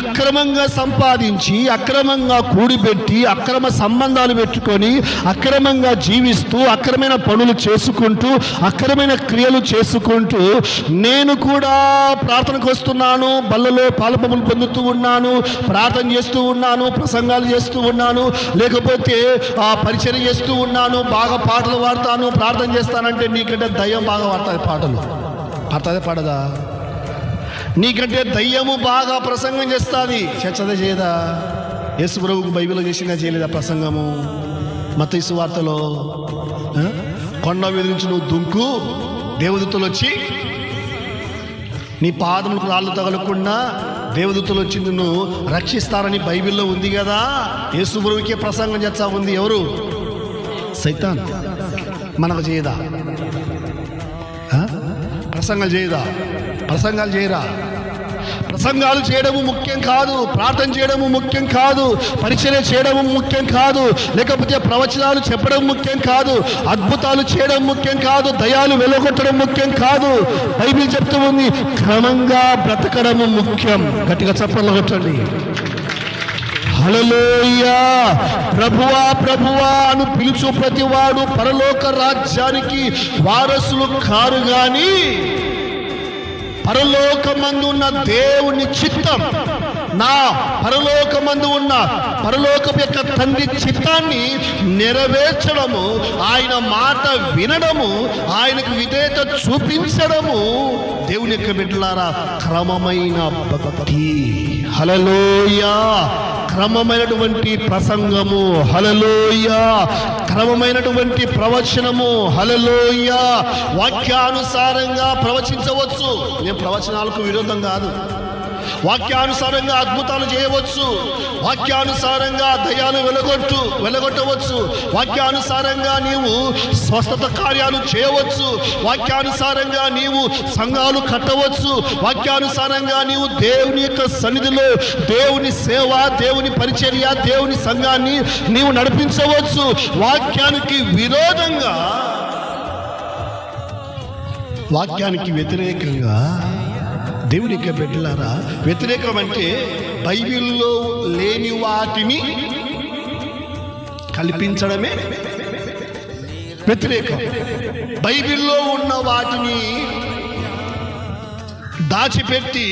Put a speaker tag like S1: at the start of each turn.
S1: అక్రమంగా సంపాదించి, అక్రమంగా కూడిపెట్టి, అక్రమ సంబంధాలు పెట్టుకొని, అక్రమంగా జీవిస్తూ, అక్రమైన పనులు చేసుకుంటూ, అక్రమైన క్రియలు చేసుకుంటూ, నేను కూడా ప్రార్థనకు వస్తున్నాను, బల్లలో పాలపములు పొందుతూ ఉన్నాను, ప్రార్థన చేస్తూ ఉన్నాను, ప్రసంగాలు చేస్తూ ఉన్నాను, లేకపోతే పరిచయం చేస్తూ ఉన్నాను, బాగా పాటలు పాడతాను, ప్రార్థన చేస్తానంటే నీకంటే దయ్యం బాగా పాడుతుంది. పాడుతుందే పాడదా? నీకంటే దయ్యము బాగా ప్రసంగం చేస్తుంది. చచ్చదే చేయదా? యేసు ప్రభువుకు బైబిల్లో చేసినా చేయలేదా ప్రసంగము? మత్తయి సువార్తలో కొండ మీద నుంచి నువ్వు దుంకు, దేవదూతలు వచ్చి నీ పాదములకు రాళ్ళు తగలకుండా దేవదూతలు వచ్చి నిన్ను రక్షిస్తారని బైబిల్లో ఉంది కదా. యేసు ప్రభువుకే ప్రసంగం చేస్తా ఉంది. ఎవరు? సైతాన్. మనకు చేయదా? ప్రసంగాలు చేయదా? ప్రసంగాలు చేయరా? ప్రసంగాలు చేయడము ముఖ్యం కాదు, ప్రార్థన చేయడము ముఖ్యం కాదు, పరిచర్య చేయడము ముఖ్యం కాదు, లేకపోతే ప్రవచనాలు చెప్పడం ముఖ్యం కాదు, అద్భుతాలు చేయడం ముఖ్యం కాదు, దయాలు వెలుగొట్టడం ముఖ్యం కాదు. బైబిల్ చెప్తూ ఉంది, క్రమంగా బ్రతకడము ముఖ్యం. గట్టిగా చప్పట్లు కొట్టండి. హల్లెలూయా. ప్రభువా ప్రభువా అని పిలుచు ప్రతివాడు పరలోక రాజ్యానికి వారసులు కారు గాని పరలోకమందు ఉన్న దేవుని చిత్తం, నా పరలోకమందు ఉన్న పరలోకం యొక్క తండ్రి చిత్తాన్ని నెరవేర్చడము, ఆయన మాట వినడము, ఆయనకు విధేయత చూపించడము దేవుని యొక్క బిడ్డలారా క్రమమైన భక్తి. హల్లెలూయా. క్రమమైనటువంటి ప్రసంగము. హల్లెలూయా. క్రమమైనటువంటి ప్రవచనము. హల్లెలూయా. వాక్యానుసారంగా ప్రవచించవచ్చు. నేను ప్రవచనాలకు విరోధం కాదు. వాక్యానుసారంగా అద్భుతాలు చేయవచ్చు, వాక్యానుసారంగా దయ్యాలు వెలగొట్టవచ్చు, వాక్యానుసారంగా నీవు స్వస్థత కార్యాలు చేయవచ్చు, వాక్యానుసారంగా నీవు సంఘాలు కట్టవచ్చు, వాక్యానుసారంగా నీవు దేవుని యొక్క సన్నిధిలో దేవుని సేవ, దేవుని పరిచర్య, దేవుని సంఘాన్ని నీవు నడిపించవచ్చు. వాక్యానికి విరోధంగా, వాక్యానికి వ్యతిరేకంగా దేవుని యొక్క బిడ్డలారా, వ్యతిరేకం అంటే బైబిల్లో లేని వాటిని కల్పించడమే వ్యతిరేకం. బైబిల్లో ఉన్న వాటిని దాచిపెట్టి